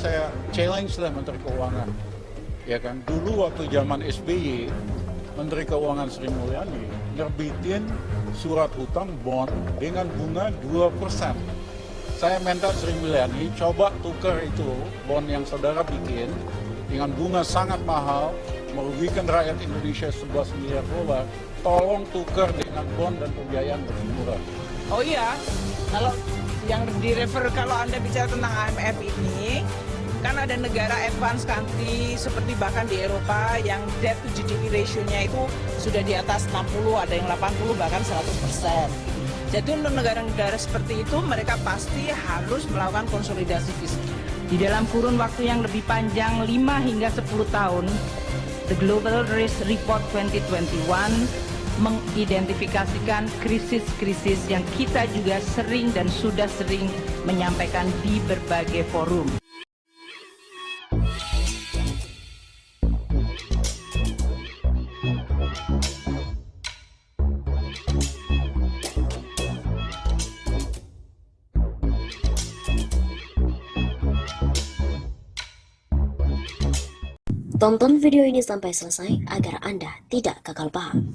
saya challenge lah Menteri Keuangan. Ya kan, dulu waktu zaman SBY, Menteri Keuangan Sri Mulyani nerbitin surat hutang bond dengan bunga 2%. Saya minta Sri Mulyani coba tukar itu bond yang saudara bikin dengan bunga sangat mahal, merugikan rakyat Indonesia 11 miliar dolar. Tolong tukar dengan bond dan pembiayaan lebih murah. Oh iya, kalau yang direfer kalau Anda bicara tentang IMF ini, kan ada negara advance country seperti bahkan di Eropa yang debt to GDP ratio-nya itu sudah di atas 60, ada yang 80 bahkan 100%. Jadi untuk negara-negara seperti itu mereka pasti harus melakukan konsolidasi fiskal. Di dalam kurun waktu yang lebih panjang 5 hingga 10 tahun, The Global Risk Report 2021 mengidentifikasikan krisis-krisis yang kita juga sering dan sudah sering menyampaikan di berbagai forum. Tonton video ini sampai selesai agar Anda tidak gagal paham.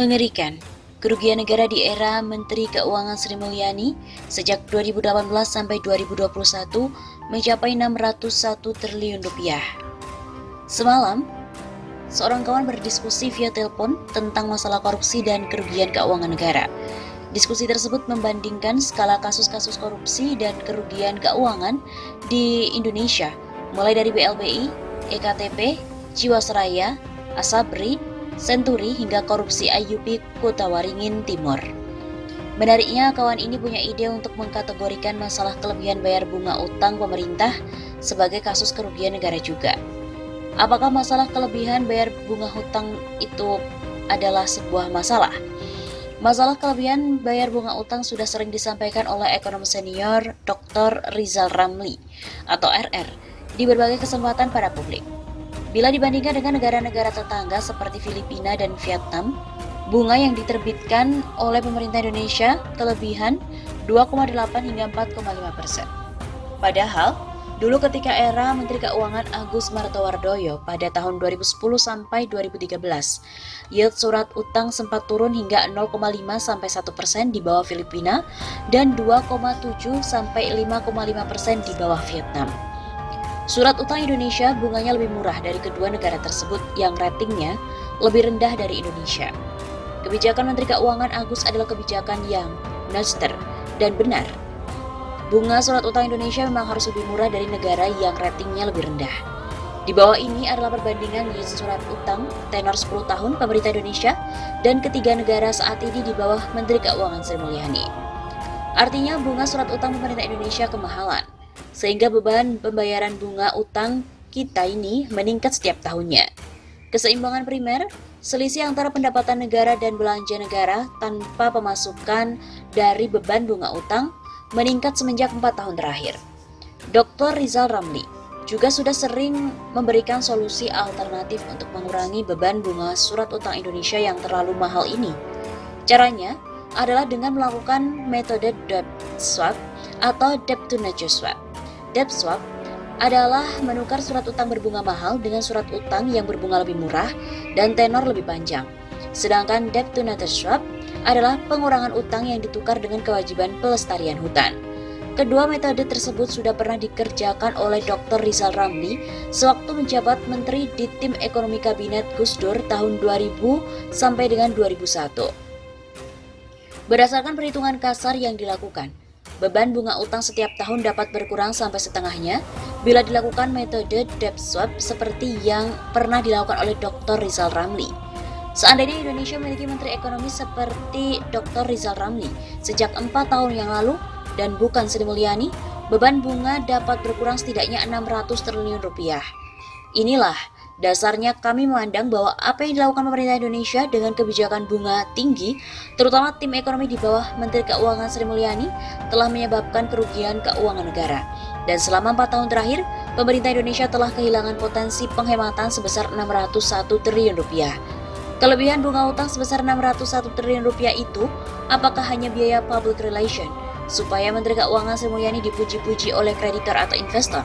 Mengerikan, kerugian negara di era Menteri Keuangan Sri Mulyani sejak 2018 sampai 2021 mencapai 601 triliun rupiah. Semalam, seorang kawan berdiskusi via telepon tentang masalah korupsi dan kerugian keuangan negara. Diskusi tersebut membandingkan skala kasus-kasus korupsi dan kerugian keuangan di Indonesia, mulai dari BLBI, EKTP, Jiwasraya, Asabri, Senturi hingga korupsi IUP Kota Waringin Timur. Menariknya, kawan ini punya ide untuk mengkategorikan masalah kelebihan bayar bunga utang pemerintah sebagai kasus kerugian negara juga. Apakah masalah kelebihan bayar bunga hutang itu adalah sebuah masalah? Masalah kelebihan bayar bunga utang sudah sering disampaikan oleh ekonom senior Dr. Rizal Ramli atau RR di berbagai kesempatan pada publik. Bila dibandingkan dengan negara-negara tetangga seperti Filipina dan Vietnam, bunga yang diterbitkan oleh pemerintah Indonesia kelebihan 2,8 hingga 4,5%. Padahal, dulu ketika era Menteri Keuangan Agus Martowardoyo pada tahun 2010 sampai 2013, yield surat utang sempat turun hingga 0,5 sampai 1% di bawah Filipina dan 2,7 sampai 5,5% di bawah Vietnam. Surat utang Indonesia bunganya lebih murah dari kedua negara tersebut yang ratingnya lebih rendah dari Indonesia. Kebijakan Menteri Keuangan Agus adalah kebijakan yang nurture dan benar. Bunga surat utang Indonesia memang harus lebih murah dari negara yang ratingnya lebih rendah. Di bawah ini adalah perbandingan yield surat utang tenor 10 tahun pemerintah Indonesia dan ketiga negara saat ini di bawah Menteri Keuangan Sri Mulyani. Artinya bunga surat utang pemerintah Indonesia kemahalan, sehingga beban pembayaran bunga utang kita ini meningkat setiap tahunnya. Keseimbangan primer, selisih antara pendapatan negara dan belanja negara tanpa pemasukan dari beban bunga utang meningkat semenjak 4 tahun terakhir. Dr. Rizal Ramli juga sudah sering memberikan solusi alternatif untuk mengurangi beban bunga surat utang Indonesia yang terlalu mahal ini. Caranya adalah dengan melakukan metode debt swap atau debt to nature swap. Debt swap adalah menukar surat utang berbunga mahal dengan surat utang yang berbunga lebih murah dan tenor lebih panjang. Sedangkan debt to nature swap adalah pengurangan utang yang ditukar dengan kewajiban pelestarian hutan. Kedua metode tersebut sudah pernah dikerjakan oleh Dr. Rizal Ramli sewaktu menjabat Menteri di Tim Ekonomi Kabinet Gus Dur tahun 2000 sampai dengan 2001. Berdasarkan perhitungan kasar yang dilakukan, beban bunga utang setiap tahun dapat berkurang sampai setengahnya bila dilakukan metode debt swap seperti yang pernah dilakukan oleh Dr. Rizal Ramli. Seandainya Indonesia memiliki Menteri Ekonomi seperti Dr. Rizal Ramli sejak 4 tahun yang lalu dan bukan Sri Mulyani, beban bunga dapat berkurang setidaknya 600 triliun rupiah. Inilah dasarnya kami memandang bahwa apa yang dilakukan pemerintah Indonesia dengan kebijakan bunga tinggi, terutama tim ekonomi di bawah Menteri Keuangan Sri Mulyani, telah menyebabkan kerugian keuangan negara. Dan selama 4 tahun terakhir, pemerintah Indonesia telah kehilangan potensi penghematan sebesar 601 triliun rupiah. Kelebihan bunga utang sebesar 601 triliun rupiah itu apakah hanya biaya public relation supaya Menteri Keuangan Sri Mulyani dipuji-puji oleh kreditor atau investor?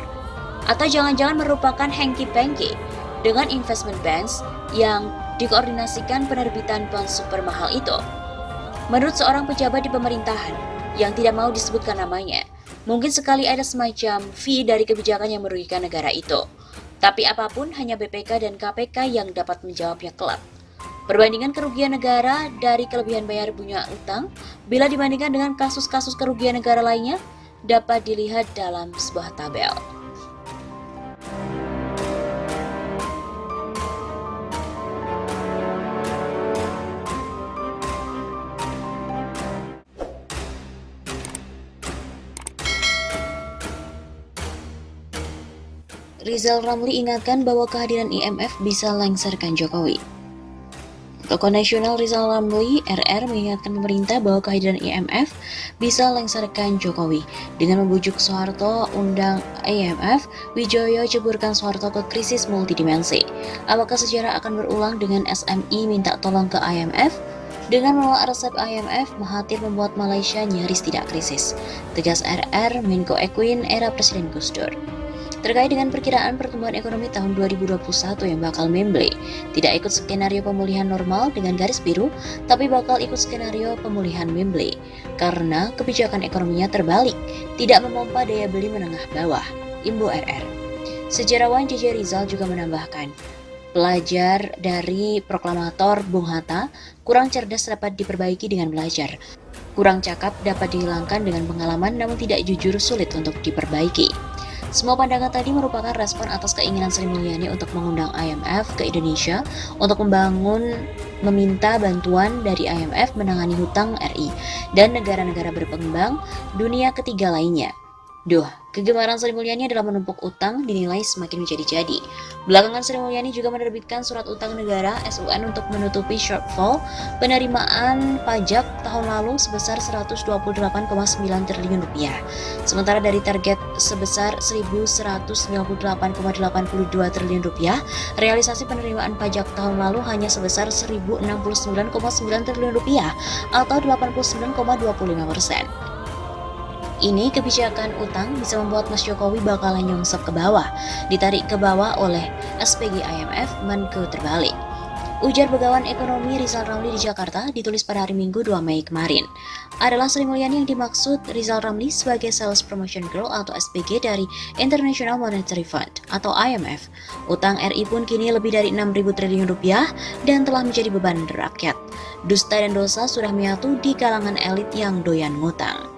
Atau jangan-jangan merupakan hengki-pengki dengan investment banks yang dikoordinasikan penerbitan bond super mahal itu? Menurut seorang pejabat di pemerintahan yang tidak mau disebutkan namanya, mungkin sekali ada semacam fee dari kebijakan yang merugikan negara itu. Tapi apapun hanya BPK dan KPK yang dapat menjawabnya kelak. Perbandingan kerugian negara dari kelebihan bayar bunga utang bila dibandingkan dengan kasus-kasus kerugian negara lainnya dapat dilihat dalam sebuah tabel. Rizal Ramli ingatkan bahwa kehadiran IMF bisa lengserkan Jokowi. Tokoh nasional Rizal Ramli RR mengingatkan pemerintah bahwa kehadiran IMF bisa lengserkan Jokowi. Dengan membujuk Soeharto undang IMF, Wijoyo ceburkan Soeharto ke krisis multidimensi. Apakah sejarah akan berulang dengan SMI minta tolong ke IMF? Dengan menolak resep IMF, Mahathir membuat Malaysia nyaris tidak krisis. Tegas RR, Menko Equine era Presiden Gus Dur. Terkait dengan perkiraan pertumbuhan ekonomi tahun 2021 yang bakal memble, tidak ikut skenario pemulihan normal dengan garis biru, tapi bakal ikut skenario pemulihan memble, karena kebijakan ekonominya terbalik, tidak memompa daya beli menengah bawah, Imbu RR. Sejarawan JJ Rizal juga menambahkan, belajar dari proklamator Bung Hatta, kurang cerdas dapat diperbaiki dengan belajar. Kurang cakap dapat dihilangkan dengan pengalaman, namun tidak jujur sulit untuk diperbaiki. Semua pandangan tadi merupakan respon atas keinginan Sri Mulyani untuk mengundang IMF ke Indonesia untuk meminta bantuan dari IMF menangani hutang RI dan negara-negara berkembang dunia ketiga lainnya. Kegemaran Sri Mulyani dalam menumpuk utang dinilai semakin menjadi-jadi. Belakangan Sri Mulyani juga menerbitkan surat utang negara (SUN) untuk menutupi shortfall penerimaan pajak tahun lalu sebesar 128,9 triliun rupiah. Sementara dari target sebesar 1.198,82 triliun rupiah, realisasi penerimaan pajak tahun lalu hanya sebesar 1.069,9 triliun rupiah atau 89,25%. Ini kebijakan utang bisa membuat Mas Jokowi bakalan nyongsep ke bawah, ditarik ke bawah oleh SPG IMF, Menko terbalik. Ujar Begawan Ekonomi Rizal Ramli di Jakarta ditulis pada hari Minggu 2 Mei kemarin. Adalah Sri Mulyani yang dimaksud Rizal Ramli sebagai Sales Promotion Girl atau SPG dari International Monetary Fund atau IMF. Utang RI pun kini lebih dari 6.000 triliun rupiah dan telah menjadi beban rakyat. Dusta dan dosa sudah menyatu di kalangan elit yang doyan ngutang.